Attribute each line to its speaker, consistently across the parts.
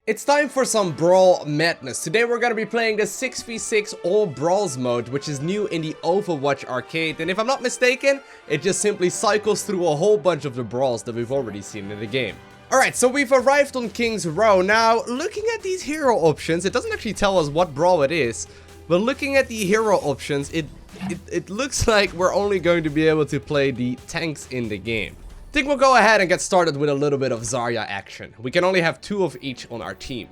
Speaker 1: It's time for some Brawl madness. Today we're gonna be playing the 6v6 all Brawls mode, which is new in the Overwatch arcade. And if I'm not mistaken, it just simply cycles through a whole bunch of the Brawls that we've already seen in the game. Alright, so we've arrived on King's Row. Now, looking at these hero options, it doesn't actually tell us what Brawl it is. But looking at the hero options, it looks like we're only going to be able to play the tanks in the game. I think we'll go ahead and get started with a little bit of Zarya action. We can only have 2 of each on our team.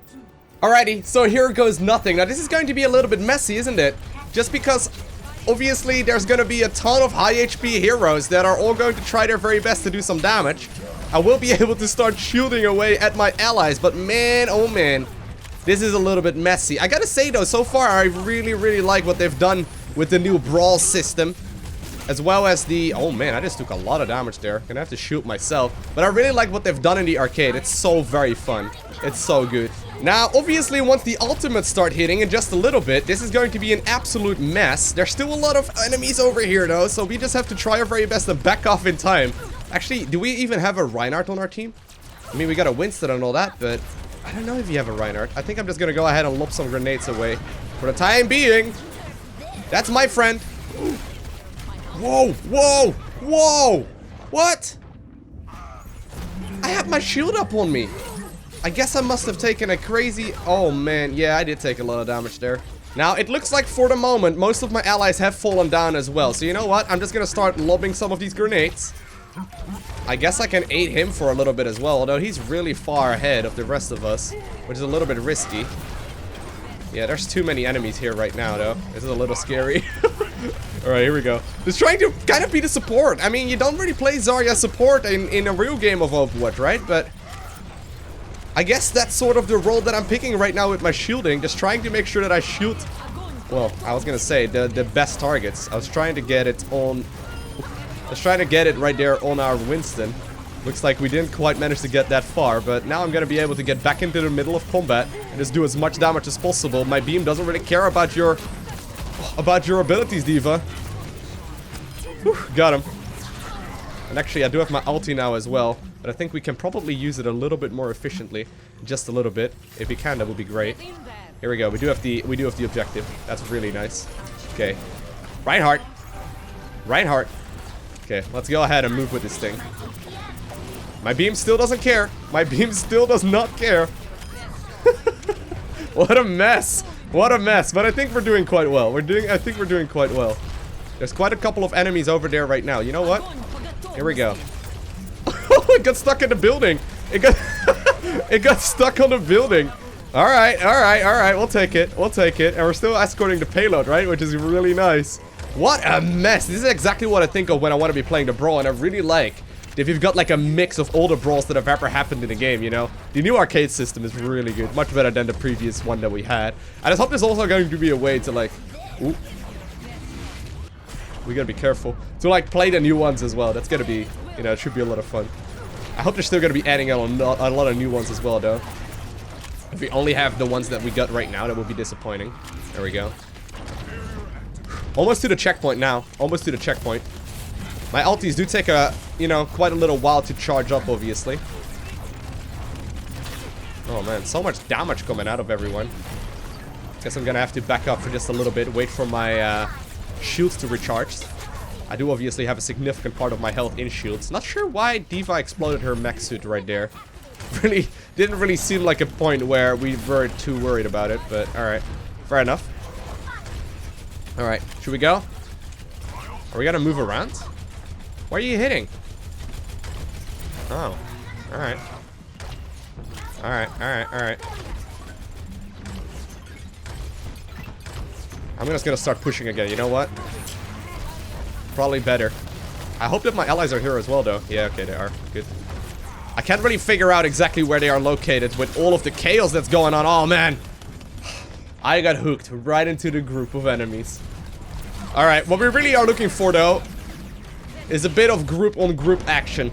Speaker 1: Alrighty, so here goes nothing. Now this is going to be a little bit messy, isn't it? Just because obviously there's going to be a ton of high HP heroes that are all going to try their very best to do some damage. I will be able to start shielding away at my allies, but man, oh man, this is a little bit messy. I gotta say though, so far I really like what they've done with the new Brawl system. As well as the... Oh man, I just took a lot of damage there. Gonna have to shoot myself. But I really like what they've done in the arcade. It's so very fun. It's so good. Now, obviously, once the ultimates start hitting in just a little bit, this is going to be an absolute mess. There's still a lot of enemies over here, though. So we just have to try our very best to back off in time. Actually, do we even have a Reinhardt on our team? I mean, we got a Winston and all that, but... I don't know if you have a Reinhardt. I think I'm just gonna go ahead and lob some grenades away. For the time being. That's my friend. Whoa, whoa, whoa! What? I have my shield up on me. I guess I must have taken a crazy... Oh man, yeah, I did take a lot of damage there. Now, it looks like for the moment, most of my allies have fallen down as well. So you know what? I'm just gonna start lobbing some of these grenades. I guess I can aid him for a little bit as well, although he's really far ahead of the rest of us, which is a little bit risky. Yeah, there's too many enemies here right now, though. This is a little scary. Alright, here we go. Just trying to kind of be the support. I mean, you don't really play Zarya support in a real game of Overwatch, right? But I guess that's sort of the role that I'm picking right now with my shielding. Just trying to make sure that I shoot... Well, I was gonna say, the best targets. I was trying to get it on... I was trying to get it right there on our Winston. Looks like we didn't quite manage to get that far, but now I'm gonna be able to get back into the middle of combat and just do as much damage as possible. My beam doesn't really care about your abilities, Diva. Whew, got him. And actually, I do have my ulti now as well, but I think we can probably use it a little bit more efficiently, just a little bit. If we can, that would be great. Here we go. We do have the objective. That's really nice. Okay, Reinhardt. Reinhardt. Okay, let's go ahead and move with this thing. My beam still doesn't care. My beam still does not care. What a mess. What a mess. But I think we're doing quite well. I think we're doing quite well. There's quite a couple of enemies over there right now. You know what? Here we go. It got stuck in the building. It got stuck on the building. Alright, alright, alright. We'll take it. We'll take it. And we're still escorting the payload, right? Which is really nice. What a mess. This is exactly what I think of when I want to be playing the Brawl. And I really like if you've got like a mix of all the Brawls that have ever happened in the game, you know? The new arcade system is really good. Much better than the previous one that we had. I just hope there's also going to be a way to like... Ooh. We gotta be careful. To like play the new ones as well. That's gonna be... You know, it should be a lot of fun. I hope they're still gonna be adding a lot of new ones as well, though. If we only have the ones that we got right now, that would be disappointing. There we go. Almost to the checkpoint now. Almost to the checkpoint. My ultis do take a, you know, quite a little while to charge up, obviously. Oh man, so much damage coming out of everyone. Guess I'm gonna have to back up for just a little bit. Wait for my shields to recharge. I do obviously have a significant part of my health in shields. Not sure why Diva exploded her mech suit right there. Really, didn't really seem like a point where we were too worried about it, but alright. Fair enough. Alright, should we go? Are we gonna move around? Why are you hitting? Oh, alright. Alright, alright, alright. I'm just gonna start pushing again, you know what? Probably better. I hope that my allies are here as well, though. Yeah, okay, they are. Good. I can't really figure out exactly where they are located with all of the chaos that's going on. Oh, man. I got hooked right into the group of enemies. Alright, what we really are looking for, though, is a bit of group-on-group action.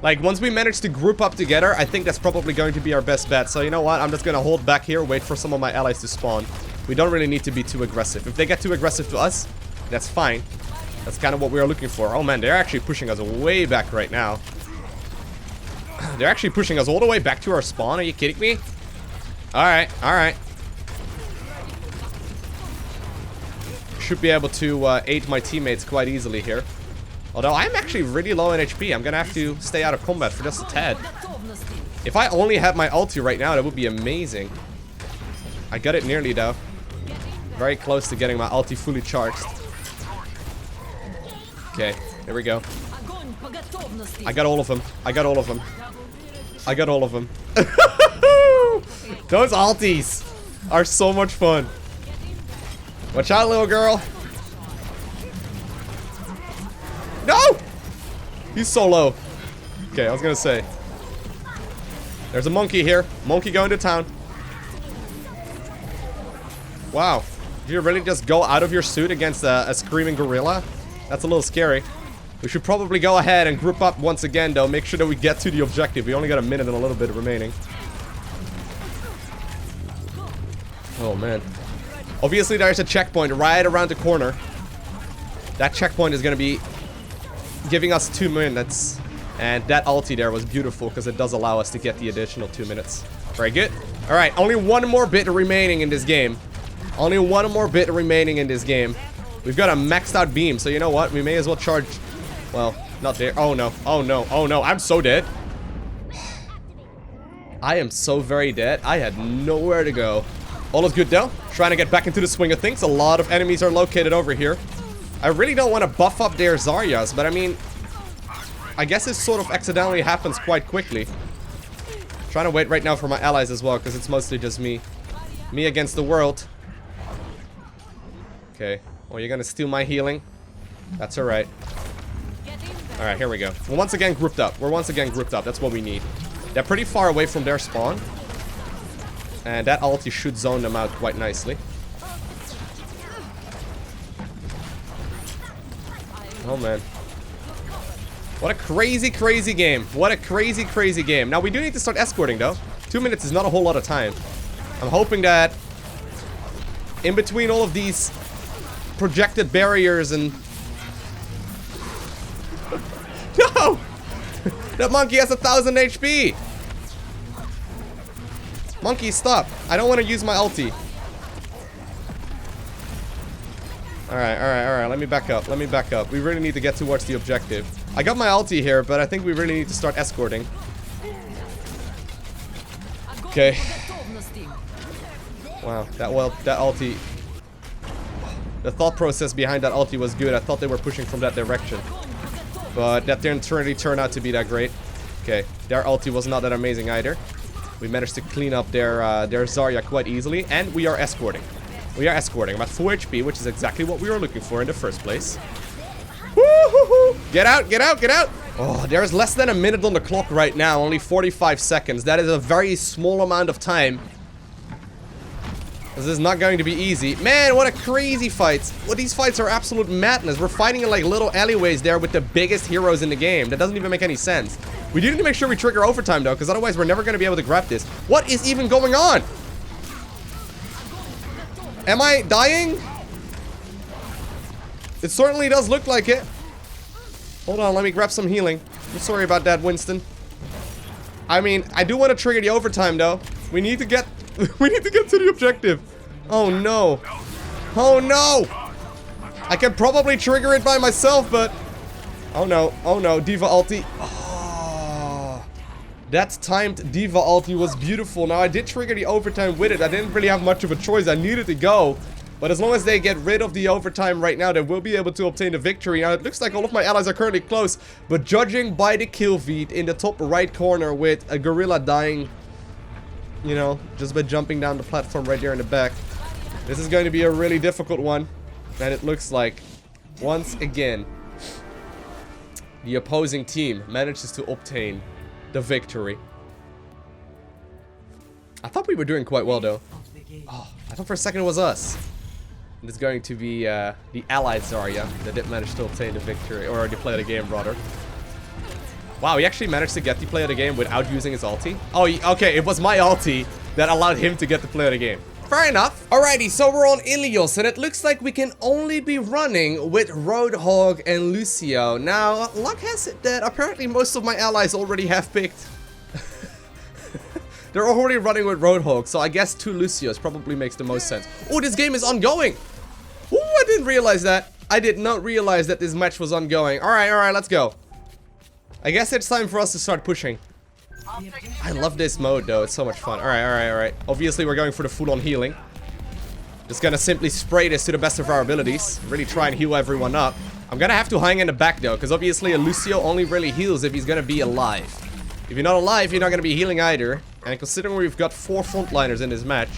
Speaker 1: Like, once we manage to group up together, I think that's probably going to be our best bet. So, you know what? I'm just gonna hold back here, wait for some of my allies to spawn. We don't really need to be too aggressive. If they get too aggressive to us, that's fine. That's kind of what we are looking for. Oh, man, they're actually pushing us way back right now. They're actually pushing us all the way back to our spawn. Are you kidding me? Alright, alright. Should be able to aid my teammates quite easily here. Although I'm actually really low in HP. I'm gonna have to stay out of combat for just a tad. If I only had my ulti right now, that would be amazing. I got it nearly though. Very close to getting my ulti fully charged. Okay, here we go. I got all of them. I got all of them. I got all of them. Those ultis are so much fun. Watch out, little girl. No! He's so low. Okay, I was gonna say. There's a monkey here. Monkey going to town. Wow. Did you really just go out of your suit against a screaming gorilla? That's a little scary. We should probably go ahead and group up once again, though. Make sure that we get to the objective. We only got a minute and a little bit remaining. Oh, man. Obviously, there's a checkpoint right around the corner. That checkpoint is going to be giving us 2 minutes. And that ulti there was beautiful because it does allow us to get the additional 2 minutes. Very good. All right, only one more bit remaining in this game. Only one more bit remaining in this game. We've got a maxed out beam, so you know what? We may as well charge... Well, not there. Oh, no. Oh, no. Oh, no. I'm so dead. I am so very dead. I had nowhere to go. All is good, though. Trying to get back into the swing of things. A lot of enemies are located over here. I really don't want to buff up their Zaryas, but I mean... I guess this sort of accidentally happens quite quickly. Trying to wait right now for my allies as well, because it's mostly just me. Me against the world. Okay. Well, you're gonna steal my healing. That's alright. Alright, here we go. We're once again grouped up. We're once again grouped up. That's what we need. They're pretty far away from their spawn. And that ulti should zone them out quite nicely. Oh, man. What a crazy, crazy game. What a crazy, crazy game. Now, we do need to start escorting, though. 2 minutes is not a whole lot of time. I'm hoping that in between all of these projected barriers and... No! That monkey has 1,000 HP! Monkey, stop. I don't want to use my ulti. Alright, alright, alright. Let me back up. Let me back up. We really need to get towards the objective. I got my ulti here, but I think we really need to start escorting. Okay. Wow, that ulti... The thought process behind that ulti was good. I thought they were pushing from that direction. But that didn't really turn out to be that great. Okay, their ulti was not that amazing either. We managed to clean up their Zarya quite easily. And we are escorting. We are escorting. I'm at 4 HP, which is exactly what we were looking for in the first place. Woo-hoo-hoo! Get out, get out, get out! Oh, there's less than a minute on the clock right now. Only 45 seconds. That is a very small amount of time. This is not going to be easy. Man, what a crazy fight. Well, these fights are absolute madness. We're fighting in like little alleyways there with the biggest heroes in the game. That doesn't even make any sense. We do need to make sure we trigger overtime though, because otherwise we're never going to be able to grab this. What is even going on? Am I dying? It certainly does look like it. Hold on, let me grab some healing. I'm sorry about that, Winston. I mean, I do want to trigger the overtime though. We need to get... we need to get to the objective. Oh no. Oh no. I can probably trigger it by myself, but... Oh no. Oh no. Diva ulti. Oh. That timed Diva ulti was beautiful. Now I did trigger the overtime with it. I didn't really have much of a choice. I needed to go. But as long as they get rid of the overtime right now, they will be able to obtain the victory. Now it looks like all of my allies are currently close. But judging by the kill feed in the top right corner with a gorilla dying... You know, just by jumping down the platform right there in the back. This is going to be a really difficult one. And it looks like, once again, the opposing team manages to obtain the victory. I thought we were doing quite well, though. Oh, I thought for a second it was us. And it's going to be the allied Zarya that did manage to obtain the victory, or the play of the game, rather. Wow, he actually managed to get the play of the game without using his ulti. Oh, okay, it was my ulti that allowed him to get the play of the game. Fair enough. Alrighty, so we're on Ilios, and it looks like we can only be running with Hog and Lucio. Now, luck has it that apparently most of my allies already have picked They're already running with Roadhog, so I guess 2 Lucios probably makes the most sense. Oh, this game is ongoing! Ooh, I didn't realize that. I did not realize that this match was ongoing. Alright, let's go. I guess it's time for us to start pushing. I love this mode though, it's so much fun. Alright. Obviously we're going for the full-on healing. Just gonna simply spray this to the best of our abilities. Really try and heal everyone up. I'm gonna have to hang in the back though, because obviously a Lucio only really heals if he's gonna be alive. If you're not alive, you're not gonna be healing either. And considering we've got 4 frontliners in this match,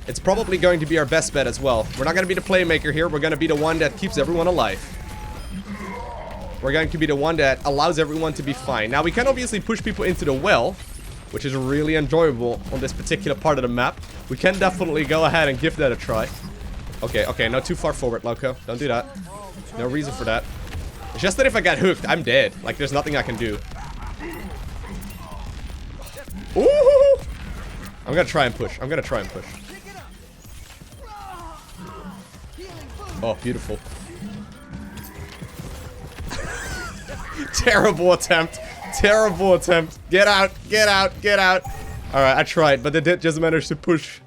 Speaker 1: it's probably going to be our best bet as well. We're not gonna be the playmaker here, we're gonna be the one that keeps everyone alive. We're going to be the one that allows everyone to be fine. Now, we can obviously push people into the well, which is really enjoyable on this particular part of the map. We can definitely go ahead and give that a try. Okay, not too far forward, Lowko. Don't do that. No reason for that. It's just that if I get hooked, I'm dead. Like, there's nothing I can do. Ooh! I'm gonna try and push. Oh, beautiful. Terrible attempt. Get out. Alright, I tried, but they did just manage to push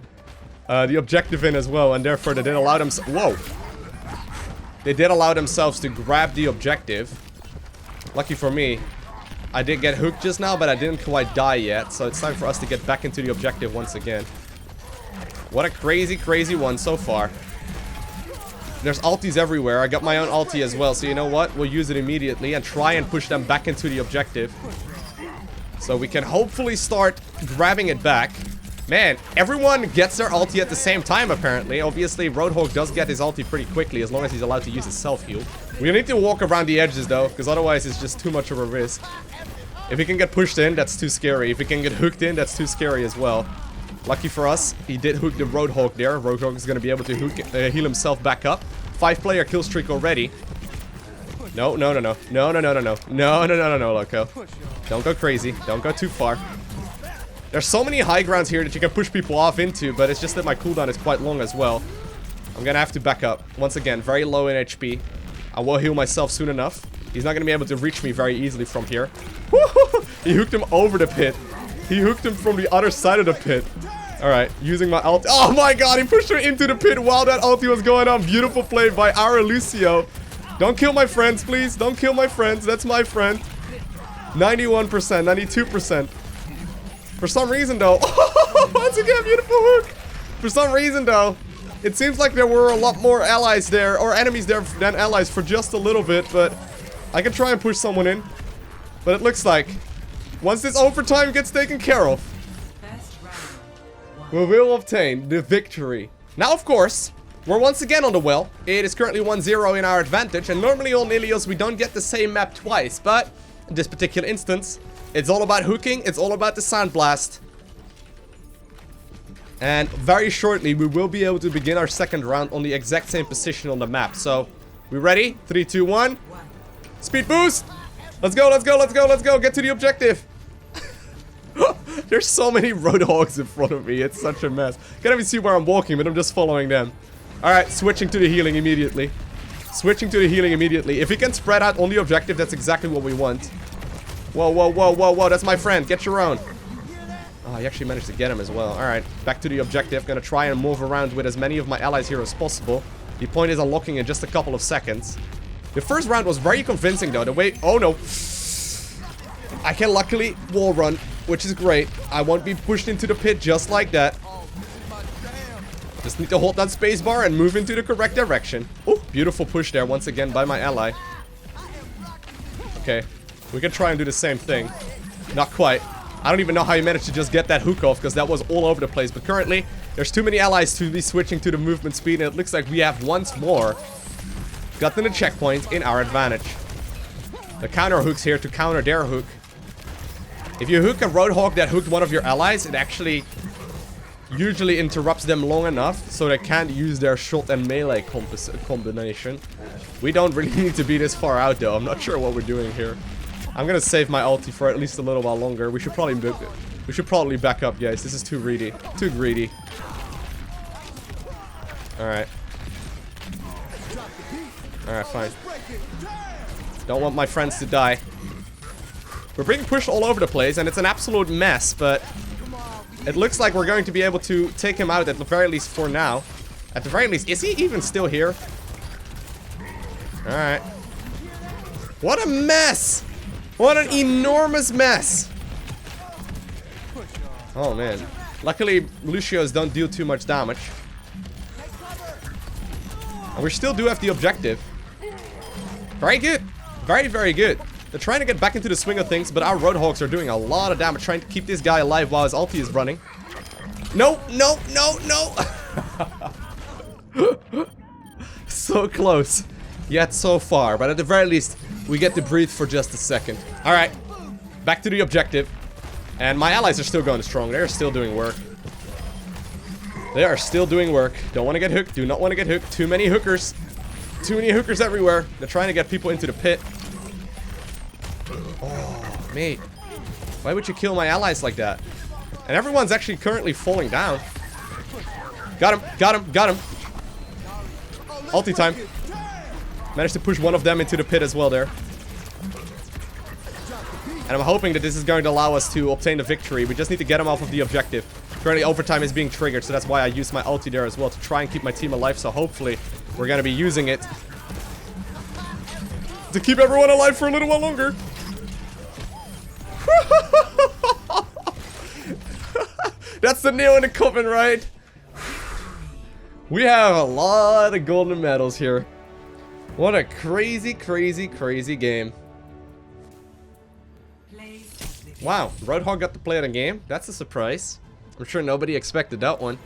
Speaker 1: the objective in as well, and therefore they did allow themselves... Whoa! They did allow themselves to grab the objective. Lucky for me, I did get hooked just now, but I didn't quite die yet, so it's time for us to get back into the objective once again. What a crazy one so far. There's ultis everywhere. I got my own ulti as well, so you know what? We'll use it immediately and try and push them back into the objective. So we can hopefully start grabbing it back. Man, everyone gets their ulti at the same time, apparently. Obviously, Roadhog does get his ulti pretty quickly, as long as he's allowed to use his self-heal. We need to walk around the edges, though, because otherwise it's just too much of a risk. If he can get pushed in, that's too scary. If he can get hooked in, that's too scary as well. Lucky for us, he did hook the Roadhog there. Roadhog is going to be able to heal himself back up. 5-player kill streak already. No, Lowko. Don't go crazy. Don't go too far. There's so many high grounds here that you can push people off into, but it's just that my cooldown is quite long as well. I'm going to have to back up. Once again, very low in HP. I will heal myself soon enough. He's not going to be able to reach me very easily from here. He hooked him over the pit. He hooked him from the other side of the pit. Alright, using my ulti. Oh my god, he pushed her into the pit while that ulti was going on. Beautiful play by our Lucio. Don't kill my friends, please. Don't kill my friends. That's my friend. 91%, 92%. For some reason, though... Once again, beautiful hook. For some reason, though, it seems like there were a lot more allies there, or enemies there than allies for just a little bit, but I can try and push someone in. But it looks like once this overtime gets taken care of, we will obtain the victory. Now, of course, we're once again on the well. It is currently 1-0 in our advantage, and normally on Ilios we don't get the same map twice, but in this particular instance, it's all about hooking, it's all about the sound blast. And very shortly, we will be able to begin our second round on the exact same position on the map. So, we ready? 3, 2, 1. Speed boost! Let's go. Get to the objective. There's so many Roadhogs in front of me. It's such a mess. Can't even see where I'm walking, but I'm just following them. Alright, switching to the healing immediately. If we can spread out on the objective, that's exactly what we want. Whoa. That's my friend. Get your own. Oh, I actually managed to get him as well. Alright, back to the objective. Gonna try and move around with as many of my allies here as possible. The point is unlocking in just a couple of seconds. The first round was very convincing, though. The way... Oh, no. I can luckily wall run, which is great. I won't be pushed into the pit just like that. Just need to hold that spacebar and move into the correct direction. Oh, beautiful push there once again by my ally. Okay, we can try and do the same thing. Not quite. I don't even know how he managed to just get that hook off, because that was all over the place. But currently, there's too many allies to be switching to the movement speed, and it looks like we have once more gotten a checkpoint in our advantage. The counter hooks here to counter their hook. If you hook a Roadhog that hooked one of your allies, it actually usually interrupts them long enough so they can't use their shot and melee combination. We don't really need to be this far out, though. I'm not sure what we're doing here. I'm gonna save my ulti for at least a little while longer. We should probably back up, guys. This is too greedy. Alright. Alright, fine. Don't want my friends to die. We're being pushed all over the place, and it's an absolute mess, but It looks like we're going to be able to take him out at the very least for now. At the very least, is he even still here? Alright. What a mess! What an enormous mess! Oh man. Luckily, Lucios don't deal too much damage. And we still do have the objective. Very good. Very, very good. They're trying to get back into the swing of things, but our Roadhogs are doing a lot of damage, trying to keep this guy alive while his ulti is running. No, no, no, no! So close. Yet so far, but at the very least, we get to breathe for just a second. Alright, back to the objective. And my allies are still going strong. They're still doing work. They are still doing work. Don't want to get hooked. Do not want to get hooked. Too many hookers. Too many hookers everywhere. They're trying to get people into the pit. Oh, mate. Why would you kill my allies like that? And everyone's actually currently falling down. Got him. Got him. Got him. Ulti time. Managed to push one of them into the pit as well there. And I'm hoping that this is going to allow us to obtain the victory. We just need to get him off of the objective. Currently overtime is being triggered, so that's why I used my ulti there as well to try and keep my team alive. So hopefully we're going to be using it to keep everyone alive for a little while longer. That's the nail in the coffin, right? We have a lot of golden medals here. What a crazy, crazy, crazy game. Wow, Roadhog got to play the game. That's a surprise. I'm sure nobody expected that one.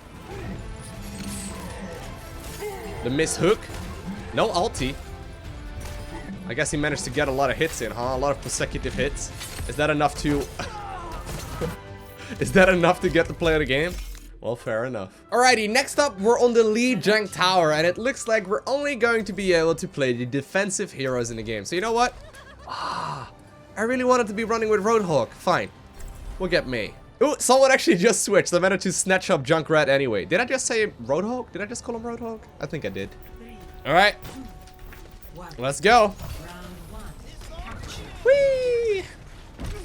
Speaker 1: The miss hook. No ulti. I guess he managed to get a lot of hits in, huh? A lot of consecutive hits. Is that enough to... Is that enough to get to play the game? Well, fair enough. Alrighty, next up, we're on the Lijiang tower, and it looks like we're only going to be able to play the defensive heroes in the game. So you know what? I really wanted to be running with Roadhog. Fine. We'll get me. Ooh, someone actually just switched. I managed to snatch up Junkrat anyway. Did I just say Roadhog? Did I just call him Roadhog? I think I did. Alright. Let's go. Whee!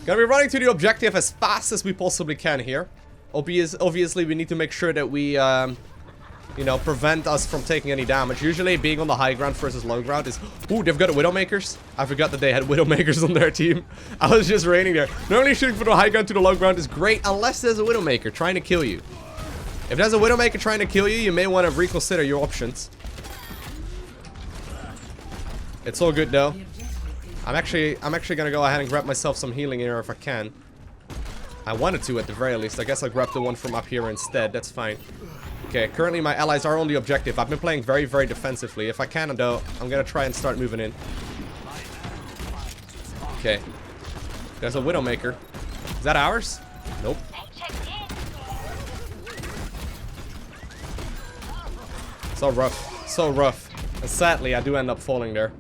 Speaker 1: Gonna be running to the objective as fast as we possibly can here. Obviously, we need to make sure that we, you know, prevent us from taking any damage. Usually, being on the high ground versus low ground is... Ooh, they've got Widowmakers. I forgot that they had Widowmakers on their team. I was just raining there. Normally, shooting from the high ground to the low ground is great, unless there's a Widowmaker trying to kill you. If there's a Widowmaker trying to kill you, you may want to reconsider your options. It's all good, though. I'm actually gonna go ahead and grab myself some healing here if I can. I wanted to at the very least. I guess I'll grab the one from up here instead. That's fine. Okay, currently my allies are on the objective. I've been playing very, very defensively. If I can, though, I'm gonna try and start moving in. Okay. There's a Widowmaker. Is that ours? Nope. So rough. So rough. And sadly, I do end up falling there.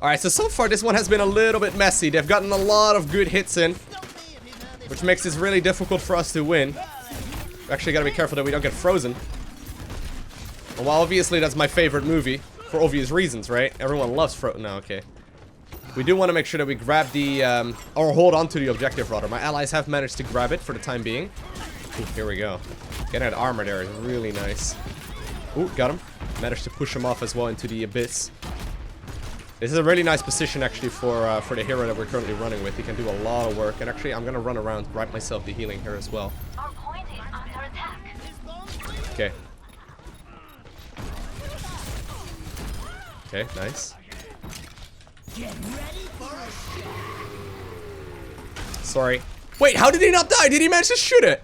Speaker 1: Alright, so far this one has been a little bit messy. They've gotten a lot of good hits in, which makes this really difficult for us to win. We actually gotta be careful that we don't get frozen. Well, obviously that's my favorite movie, for obvious reasons, right? Everyone loves Frozen. No, okay. We do want to make sure that we grab the, or hold on to the objective, rather. My allies have managed to grab it for the time being. Ooh, here we go. Getting that armor there is really nice. Ooh, got him. Managed to push him off as well into the abyss. This is a really nice position, actually, for the hero that we're currently running with. He can do a lot of work. And actually, I'm going to run around, grab myself the healing here as well.
Speaker 2: Our point is under attack.
Speaker 1: Okay. Okay, nice. Sorry. Wait, how did he not die? Did he manage to shoot it?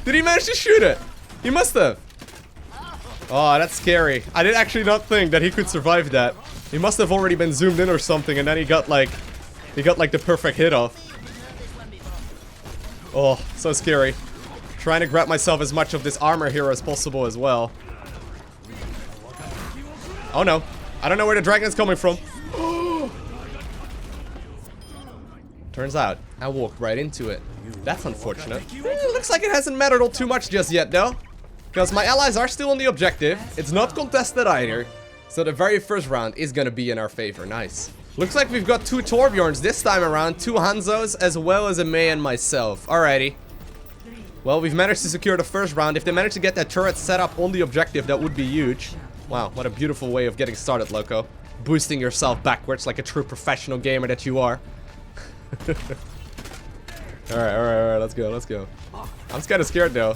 Speaker 1: Did he manage to shoot it? He must have. Oh, that's scary. I did actually not think that he could survive that. He must have already been zoomed in or something, and then he got like the perfect hit off. Oh, so scary. Trying to grab myself as much of this armor here as possible as well. Oh no. I don't know where the dragon is coming from. Turns out, I walked right into it. That's unfortunate. Looks like it hasn't mattered all too much just yet, though. Because my allies are still on the objective. It's not contested either. So the very first round is going to be in our favor. Nice. Looks like we've got 2 Torbjorns this time around, 2 Hanzos, as well as a Mei and myself. Alrighty. Well, we've managed to secure the first round. If they manage to get that turret set up on the objective, that would be huge. Wow, what a beautiful way of getting started, Lowko. Boosting yourself backwards like a true professional gamer that you are. Alright, let's go. I'm kind of scared though.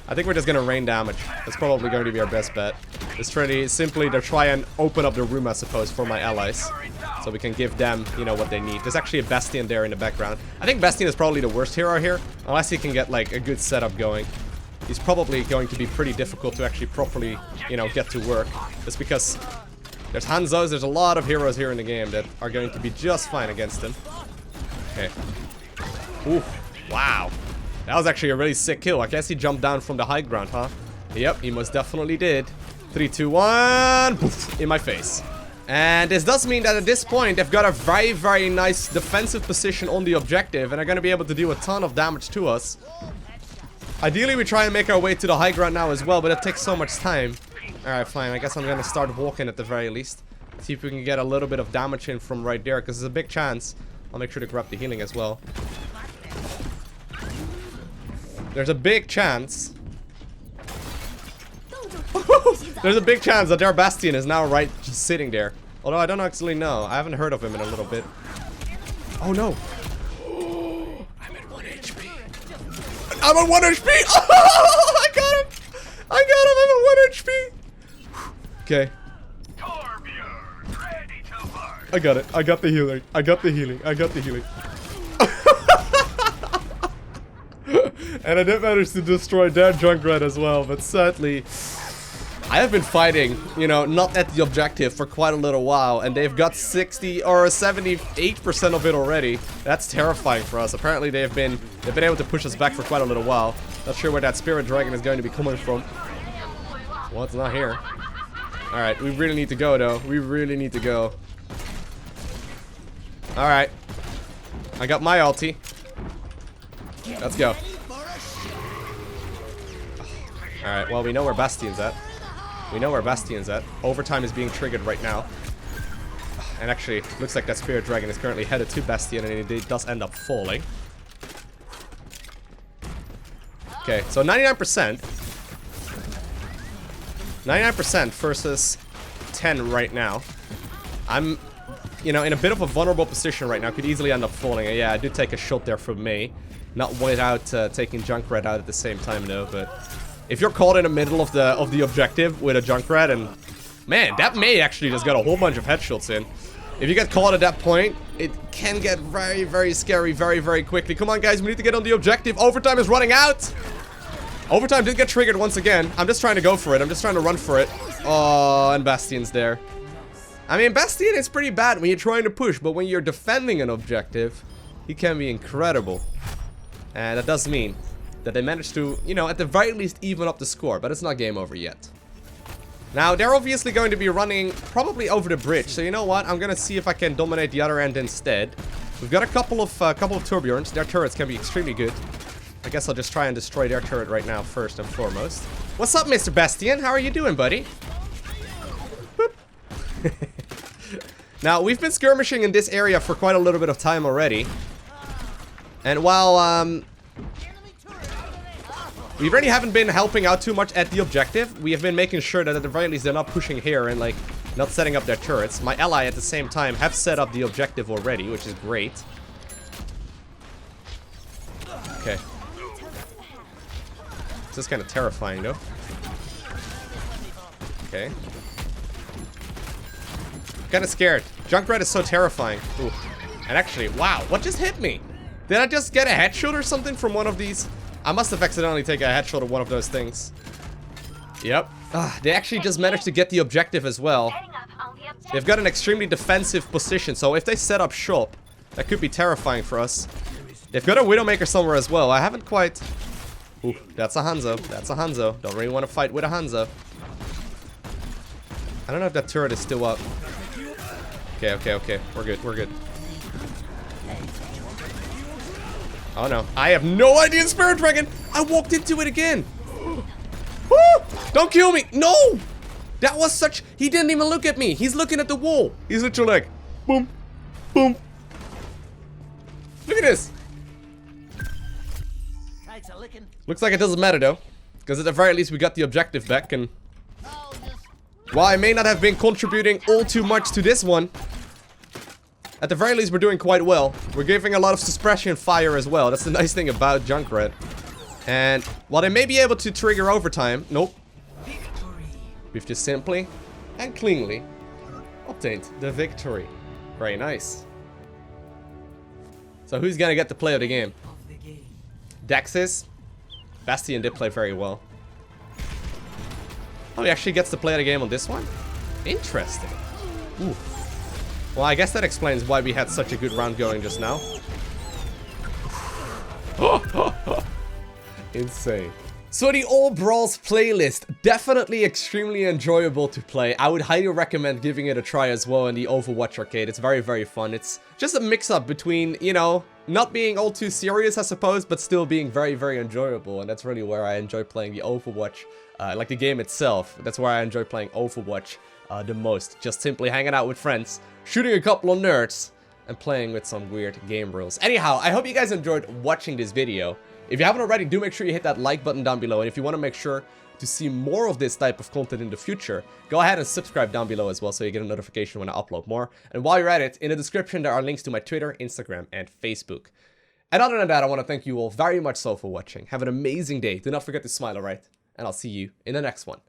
Speaker 1: I think we're just gonna rain damage. That's probably going to be our best bet. It's really simply to try and open up the room, I suppose, for my allies. So we can give them, you know, what they need. There's actually a Bastion there in the background. I think Bastion is probably the worst hero here. Unless he can get, like, a good setup going. He's probably going to be pretty difficult to actually properly, you know, get to work. Just because there's Hanzos, there's a lot of heroes here in the game that are going to be just fine against him. Okay. Ooh, wow. That was actually a really sick kill. I guess he jumped down from the high ground, huh? Yep, he most definitely did. 3, 2, 1. Poof, in my face. And this does mean that at this point, they've got a very, very nice defensive position on the objective. And are going to be able to do a ton of damage to us. Ideally, we try and make our way to the high ground now as well. But it takes so much time. Alright, fine. I guess I'm going to start walking at the very least. See if we can get a little bit of damage in from right there. Because there's a big chance. I'll make sure to grab the healing as well. There's a big chance. There's a big chance that their Bastion is now just sitting there. Although I don't actually know. I haven't heard of him in a little bit. Oh no. I'm at 1 HP. I'm at 1 HP. Oh, I got him. I'm at 1 HP. Okay. I got it. I got the healing. I got the healing. And I did manage to destroy their Junkrat as well, but sadly, I have been fighting, you know, not at the objective for quite a little while, and they've got 60 or 78% of it already. That's terrifying for us. Apparently they've been able to push us back for quite a little while. Not sure where that Spirit Dragon is going to be coming from. Well, it's not here. Alright, we really need to go though. We really need to go. Alright. I got my ulti. Let's go. Alright, well, we know where Bastion's at. Overtime is being triggered right now. And actually, looks like that Spirit Dragon is currently headed to Bastion, and it does end up falling. Okay, so 99%. 99% versus 10 right now. I'm, you know, in a bit of a vulnerable position right now. Could easily end up falling. And yeah, I did take a shot there from Mei. Not without taking Junkrat out at the same time, though, but... If you're caught in the middle of the objective with a Junkrat, and man, that Mei actually just got a whole bunch of headshots in. If you get caught at that point, it can get very, very scary very, very quickly. Come on, guys, we need to get on the objective. Overtime is running out. Overtime did get triggered once again. I'm just trying to go for it. I'm just trying to run for it. Oh, and Bastion's there. I mean, Bastion is pretty bad when you're trying to push, but when you're defending an objective, he can be incredible. And that does mean that they managed to, you know, at the very least even up the score, but it's not game over yet. Now, they're obviously going to be running probably over the bridge, so you know what? I'm gonna see if I can dominate the other end instead. We've got a couple of Torbjorns. Their turrets can be extremely good. I guess I'll just try and destroy their turret right now, first and foremost. What's up, Mr. Bastion? How are you doing, buddy? Boop. Now, we've been skirmishing in this area for quite a little bit of time already. And while, we really haven't been helping out too much at the objective. We have been making sure that at the very least they're not pushing here and like not setting up their turrets. My ally at the same time have set up the objective already, which is great. Okay. This is kind of terrifying though. Okay. Kind of scared. Junkrat is so terrifying. Ooh. And actually, wow, what just hit me? Did I just get a headshot or something from one of these? I must have accidentally taken a headshot of one of those things. Yep. They actually just managed to get the objective as well. They've got an extremely defensive position, so if they set up shop, that could be terrifying for us. They've got a Widowmaker somewhere as well. I haven't quite... Ooh, that's a Hanzo. That's a Hanzo. Don't really want to fight with a Hanzo. I don't know if that turret is still up. Okay. We're good. Oh no. I have no idea, Spirit Dragon! I walked into it again! Woo! Don't kill me! No! That was such... He didn't even look at me. He's looking at the wall. He's literally like... Boom, Boom. Look at this. Looks like it doesn't matter though, because at the very least we got the objective back, and while I may not have been contributing all too much to this one, at the very least we're doing quite well. We're giving a lot of suppression fire as well. That's the nice thing about Junkrat. And while they may be able to trigger overtime, nope. We've just simply and cleanly obtained the victory. Very nice. So who's gonna get the play of the game? Dexys. Bastion did play very well. Oh, he actually gets to play the game on this one? Interesting. Ooh. Well, I guess that explains why we had such a good round going just now. Insane. So the All Brawls playlist, definitely extremely enjoyable to play. I would highly recommend giving it a try as well in the Overwatch arcade. It's very, very fun. It's just a mix-up between, you know, not being all too serious, I suppose, but still being very, very enjoyable. And that's really where I enjoy playing the Overwatch, like the game itself. That's where I enjoy playing Overwatch the most. Just simply hanging out with friends, shooting a couple of nerds, and playing with some weird game rules. Anyhow, I hope you guys enjoyed watching this video. If you haven't already, do make sure you hit that like button down below. And if you want to make sure to see more of this type of content in the future, go ahead and subscribe down below as well so you get a notification when I upload more. And while you're at it, in the description there are links to my Twitter, Instagram, and Facebook. And other than that, I want to thank you all very much so for watching. Have an amazing day. Do not forget to smile, alright? And I'll see you in the next one.